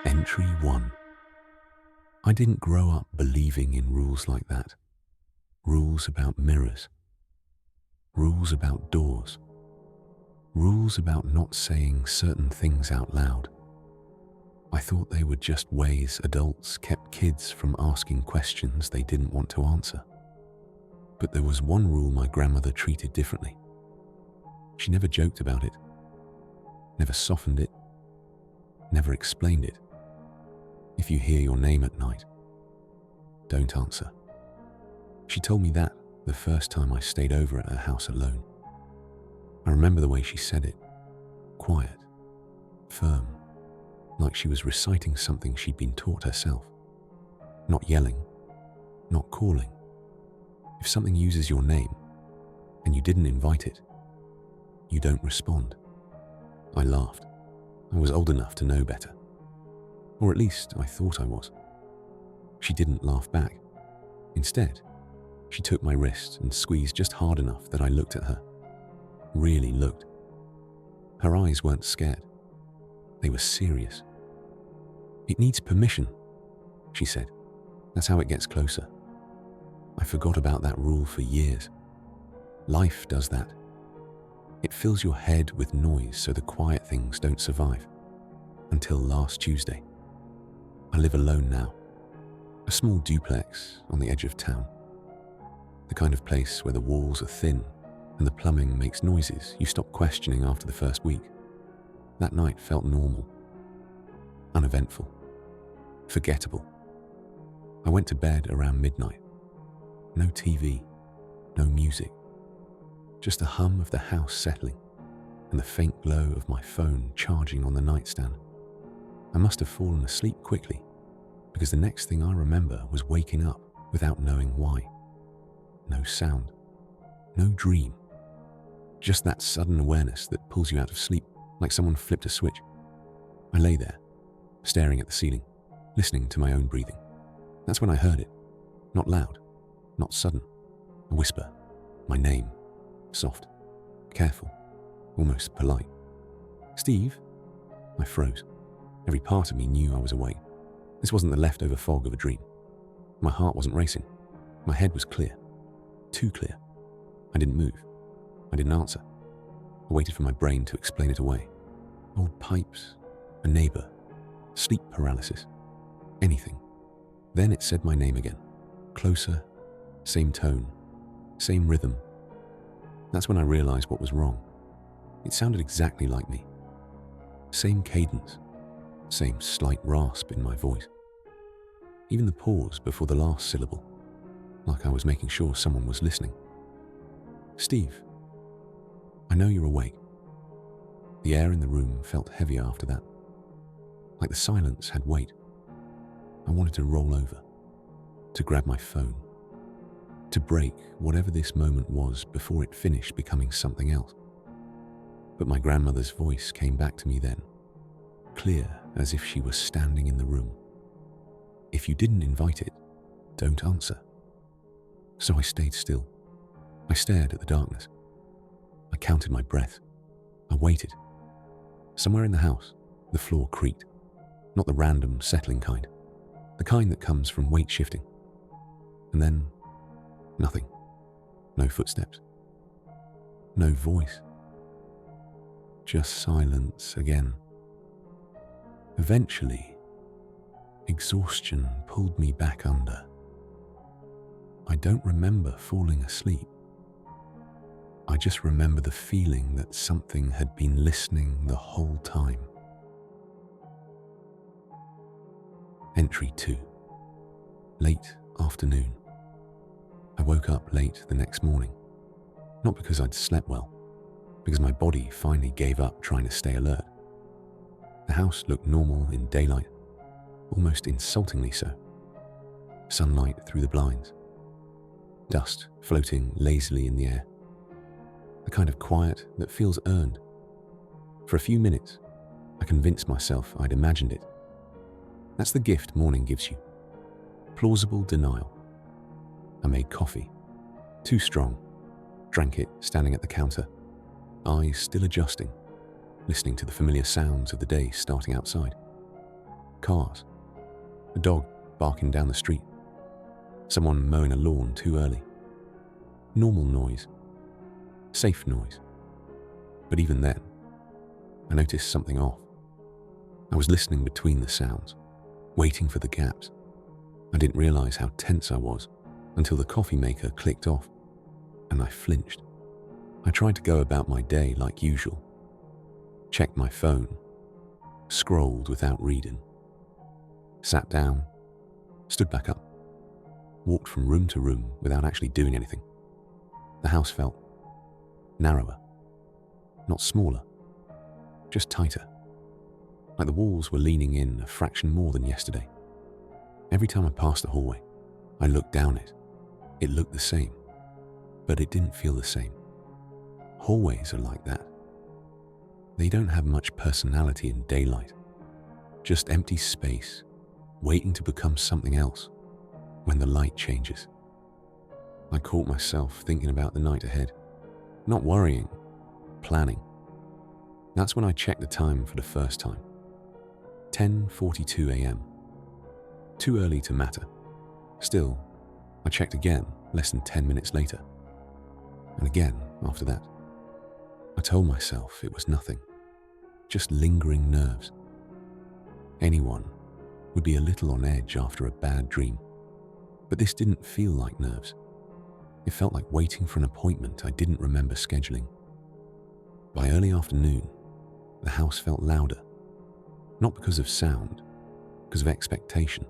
Entry 1. I didn't grow up believing in rules like that. Rules about mirrors. Rules about doors. Rules about not saying certain things out loud. I thought they were just ways adults kept kids from asking questions they didn't want to answer. But there was one rule my grandmother treated differently. She never joked about it, never softened it, never explained it. If you hear your name at night, don't answer. She told me that the first time I stayed over at her house alone. I remember the way she said it, quiet, firm, like she was reciting something she'd been taught herself. Not yelling, not calling. If something uses your name and you didn't invite it, you don't respond. I laughed. I was old enough to know better. Or at least I thought I was. She didn't laugh back. Instead, she took my wrist and squeezed just hard enough that I looked at her. Really looked. Her eyes weren't scared. They were serious. "It needs permission," she said. "That's how it gets closer." I forgot about that rule for years. Life does that. It fills your head with noise so the quiet things don't survive. Until last Tuesday. I live alone now. A small duplex on the edge of town. The kind of place where the walls are thin and the plumbing makes noises you stop questioning after the first week. That night felt normal. Uneventful. Forgettable. I went to bed around midnight. No TV, no music. Just the hum of the house settling and the faint glow of my phone charging on the nightstand. I must have fallen asleep quickly because the next thing I remember was waking up without knowing why. No sound, no dream. Just that sudden awareness that pulls you out of sleep like someone flipped a switch. I lay there, staring at the ceiling, listening to my own breathing. That's when I heard it. Not loud, not sudden. A whisper. My name. Soft. Careful. Almost polite. "Steve?" I froze. Every part of me knew I was awake. This wasn't the leftover fog of a dream. My heart wasn't racing. My head was clear. Too clear. I didn't move. I didn't answer. I waited for my brain to explain it away. Old pipes. A neighbor. Sleep paralysis. Anything. Then it said my name again. Closer. Same tone. Same rhythm. That's when I realized what was wrong. It sounded exactly like me. Same cadence. Same slight rasp in my voice. Even the pause before the last syllable, like I was making sure someone was listening. "Steve, I know you're awake." The air in the room felt heavier after that, like the silence had weight. I wanted to roll over, to grab my phone, to break whatever this moment was before it finished becoming something else. But my grandmother's voice came back to me then, clear as if she was standing in the room. "If you didn't invite it, don't answer." So I stayed still. I stared at the darkness. I counted my breath. I waited. Somewhere in the house, the floor creaked. Not the random, settling kind. The kind that comes from weight shifting. And then, nothing. No footsteps. No voice. Just silence again. Eventually, exhaustion pulled me back under. I don't remember falling asleep. I just remember the feeling that something had been listening the whole time. Entry 2. Late afternoon. I woke up late the next morning. Not because I'd slept well, because my body finally gave up trying to stay alert. The house looked normal in daylight, almost insultingly so. Sunlight through the blinds. Dust floating lazily in the air. The kind of quiet that feels earned. For a few minutes, I convinced myself I'd imagined it. That's the gift morning gives you. Plausible denial. I made coffee. Too strong. Drank it standing at the counter. Eyes still adjusting, listening to the familiar sounds of the day starting outside. Cars. A dog barking down the street. Someone mowing a lawn too early. Normal noise. Safe noise. But even then, I noticed something off. I was listening between the sounds, waiting for the gaps. I didn't realize how tense I was until the coffee maker clicked off, and I flinched. I tried to go about my day like usual. Checked my phone, scrolled without reading, sat down, stood back up, walked from room to room without actually doing anything. The house felt narrower, not smaller, just tighter, like the walls were leaning in a fraction more than yesterday. Every time I passed the hallway, I looked down it. It looked the same, but it didn't feel the same. Hallways are like that. They don't have much personality in daylight, just empty space, waiting to become something else when the light changes. I caught myself thinking about the night ahead, not worrying, planning. That's when I checked the time for the first time. 10:42 a.m. Too early to matter. Still, I checked again less than 10 minutes later. And again after that. I told myself it was nothing, just lingering nerves. Anyone would be a little on edge after a bad dream, but this didn't feel like nerves. It felt like waiting for an appointment I didn't remember scheduling. By early afternoon, the house felt louder, not because of sound, because of expectation.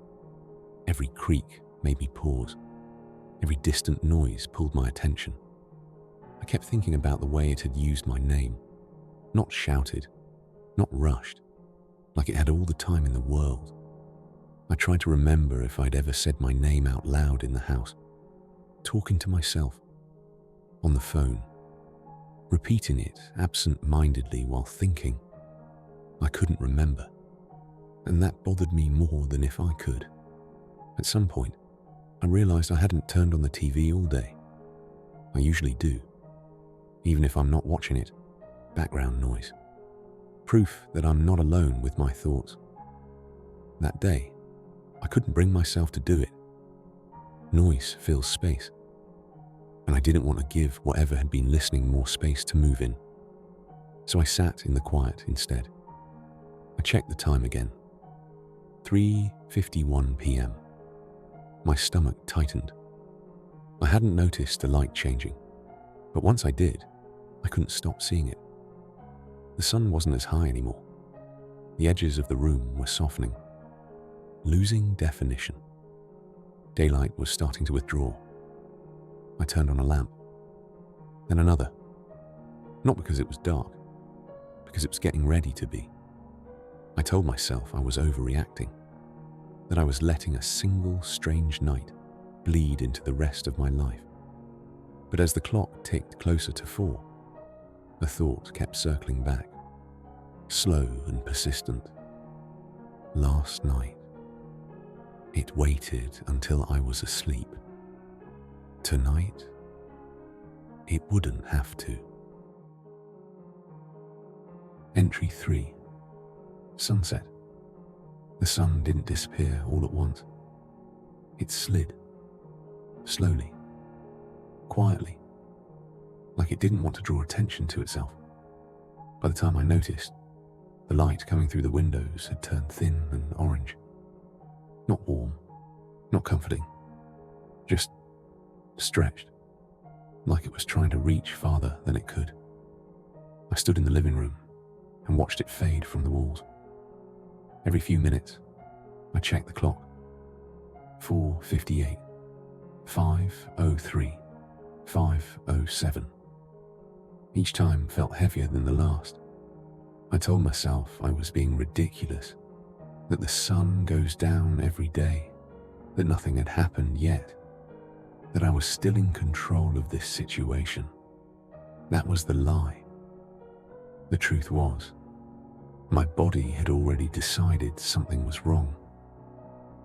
Every creak made me pause. Every distant noise pulled my attention. I kept thinking about the way it had used my name, not shouted, not rushed, like it had all the time in the world. I tried to remember if I'd ever said my name out loud in the house, talking to myself, on the phone, repeating it absent-mindedly while thinking. I couldn't remember, and that bothered me more than if I could. At some point, I realized I hadn't turned on the TV all day. I usually do, even if I'm not watching it, background noise. Proof that I'm not alone with my thoughts. That day, I couldn't bring myself to do it. Noise fills space, and I didn't want to give whatever had been listening more space to move in. So I sat in the quiet instead. I checked the time again. 3:51 p.m. My stomach tightened. I hadn't noticed the light changing, but once I did, I couldn't stop seeing it. The sun wasn't as high anymore. The edges of the room were softening, losing definition. Daylight was starting to withdraw. I turned on a lamp, then another. Not because it was dark, because it was getting ready to be. I told myself I was overreacting, that I was letting a single strange night bleed into the rest of my life. But as the clock ticked closer to 4, the thought kept circling back, slow and persistent. Last night. It waited until I was asleep. Tonight, it wouldn't have to. Entry 3. Sunset. The sun didn't disappear all at once. It slid, slowly, quietly, like it didn't want to draw attention to itself. By the time I noticed, the light coming through the windows had turned thin and orange. Not warm, not comforting, just stretched, like it was trying to reach farther than it could. I stood in the living room and watched it fade from the walls. Every few minutes, I checked the clock. 4:58, 5:03, 5:07. Each time felt heavier than the last. I told myself I was being ridiculous, that the sun goes down every day, that nothing had happened yet, that I was still in control of this situation. That was the lie. The truth was, my body had already decided something was wrong.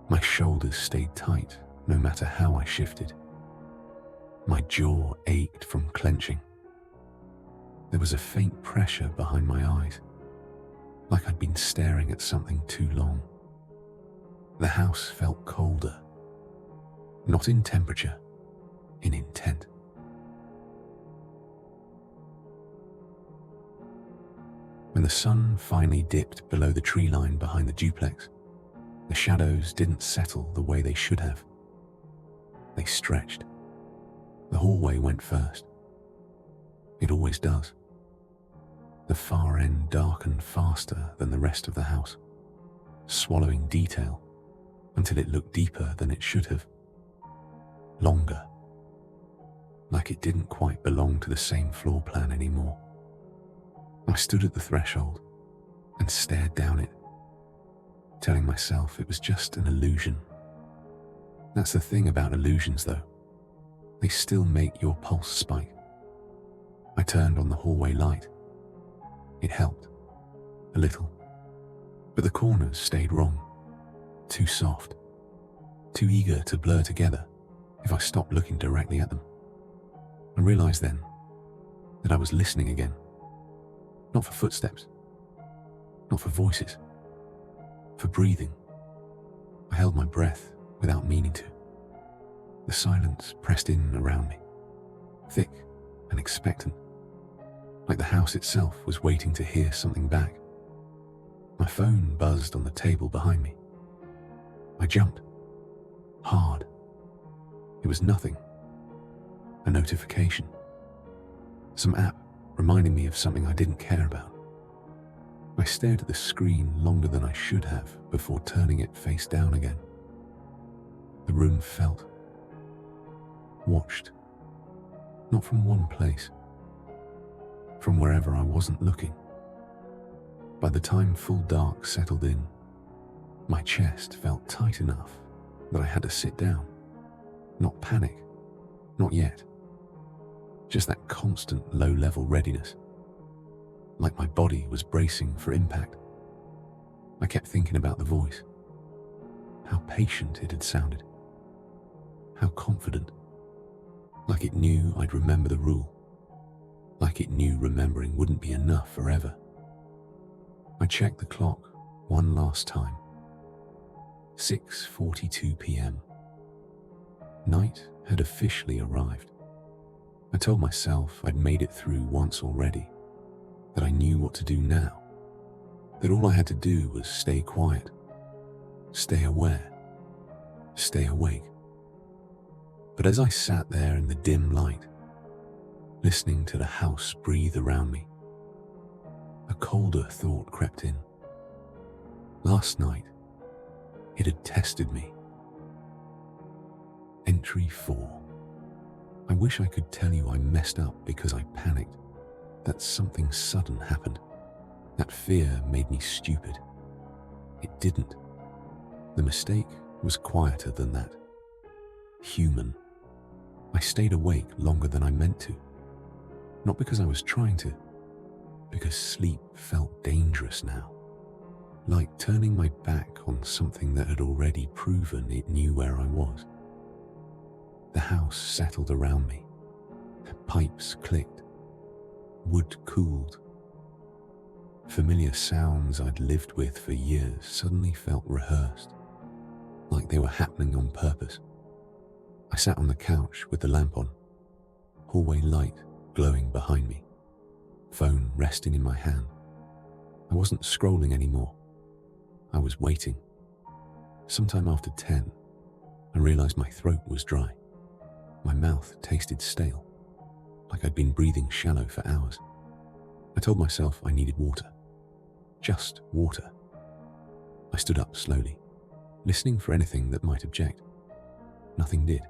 My shoulders stayed tight no matter how I shifted. My jaw ached from clenching. There was a faint pressure behind my eyes, like I'd been staring at something too long. The house felt colder, not in temperature, in intent. When the sun finally dipped below the tree line behind the duplex, the shadows didn't settle the way they should have. They stretched. The hallway went first. It always does. The far end darkened faster than the rest of the house, swallowing detail until it looked deeper than it should have. Longer. Like it didn't quite belong to the same floor plan anymore. I stood at the threshold and stared down it, telling myself it was just an illusion. That's the thing about illusions, though. They still make your pulse spike. I turned on the hallway light. It helped, a little. But the corners stayed wrong. Too soft. Too eager to blur together if I stopped looking directly at them. I realized then that I was listening again. Not for footsteps. Not for voices. For breathing. I held my breath without meaning to. The silence pressed in around me, thick and expectant, like the house itself was waiting to hear something back. My phone buzzed on the table behind me. I jumped. Hard. It was nothing. A notification. Some app reminding me of something I didn't care about. I stared at the screen longer than I should have before turning it face down again. The room felt watched, not from one place, from wherever I wasn't looking. By the time full dark settled in, my chest felt tight enough that I had to sit down, not panic, not yet. Just that constant low-level readiness, like my body was bracing for impact. I kept thinking about the voice, how patient it had sounded, how confident, like it knew I'd remember the rule, like it knew remembering wouldn't be enough forever. I checked the clock one last time. 6:42 p.m. Night had officially arrived. I told myself I'd made it through once already, that I knew what to do now, that all I had to do was stay quiet, stay aware, stay awake. But as I sat there in the dim light, listening to the house breathe around me, a colder thought crept in. Last night, it had tested me. Entry 4. I wish I could tell you I messed up because I panicked, that something sudden happened. That fear made me stupid. It didn't. The mistake was quieter than that. Human. I stayed awake longer than I meant to. Not because I was trying to, because sleep felt dangerous now. Like turning my back on something that had already proven it knew where I was. The house settled around me. Pipes clicked. Wood cooled. Familiar sounds I'd lived with for years suddenly felt rehearsed, like they were happening on purpose. I sat on the couch with the lamp on, hallway light glowing behind me, phone resting in my hand. I wasn't scrolling anymore. I was waiting. Sometime after 10, I realized my throat was dry. My mouth tasted stale, like I'd been breathing shallow for hours. I told myself I needed water. Just water. I stood up slowly, listening for anything that might object. Nothing did.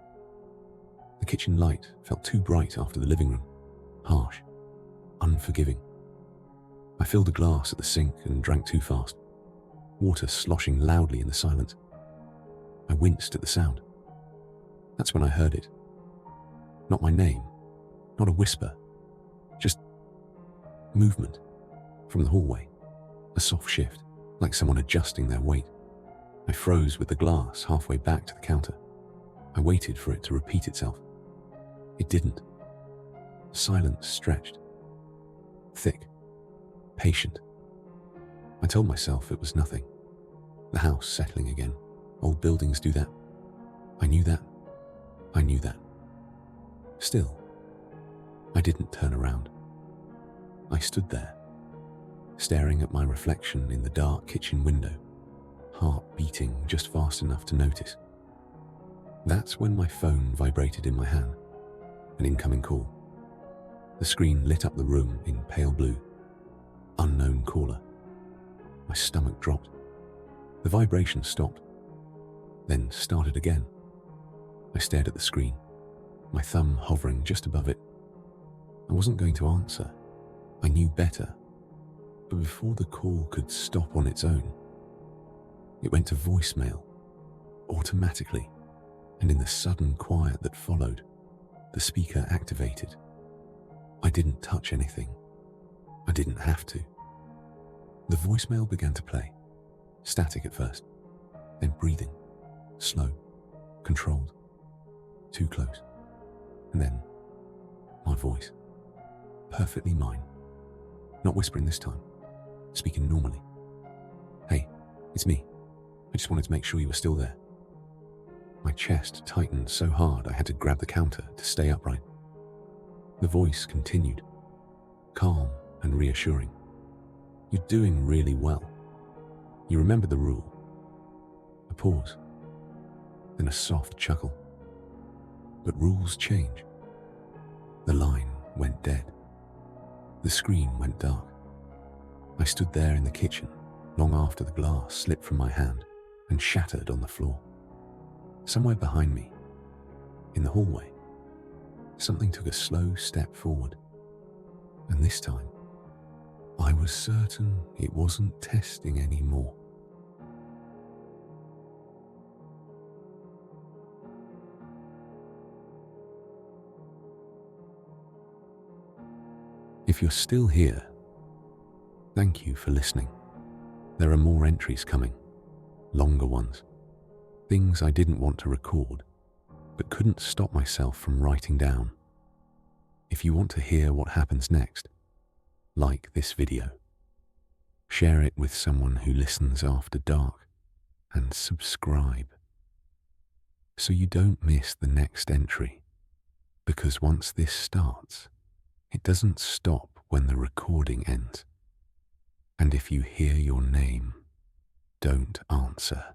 The kitchen light felt too bright after the living room, harsh, unforgiving. I filled a glass at the sink and drank too fast, water sloshing loudly in the silence. I winced at the sound. That's when I heard it. Not my name, not a whisper, just movement from the hallway, a soft shift, like someone adjusting their weight. I froze with the glass halfway back to the counter. I waited for it to repeat itself. It didn't. Silence stretched. Thick. Patient. I told myself it was nothing. The house settling again. Old buildings do that. I knew that. I knew that. Still, I didn't turn around. I stood there, staring at my reflection in the dark kitchen window, heart beating just fast enough to notice. That's when my phone vibrated in my hand, an incoming call. The screen lit up the room in pale blue. Unknown caller. My stomach dropped. The vibration stopped, then started again. I stared at the screen, my thumb hovering just above it. I wasn't going to answer. I knew better. But before the call could stop on its own, it went to voicemail, automatically, and in the sudden quiet that followed, the speaker activated. I didn't touch anything. I didn't have to. The voicemail began to play, static at first, then breathing, slow, controlled, too close, and then my voice, perfectly mine, not whispering this time, speaking normally. Hey, it's me. I just wanted to make sure you were still there. My chest tightened so hard I had to grab the counter to stay upright. The voice continued, calm and reassuring. You're doing really well. You remember the rule. A pause, then a soft chuckle. But rules change. The line went dead. The screen went dark. I stood there in the kitchen long after the glass slipped from my hand and shattered on the floor. Somewhere behind me, in the hallway, something took a slow step forward. And this time, I was certain it wasn't testing anymore. If you're still here, thank you for listening. There are more entries coming, longer ones, things I didn't want to record, but couldn't stop myself from writing down. If you want to hear what happens next, like this video, share it with someone who listens after dark, and subscribe so you don't miss the next entry, because once this starts, it doesn't stop when the recording ends. And if you hear your name, don't answer.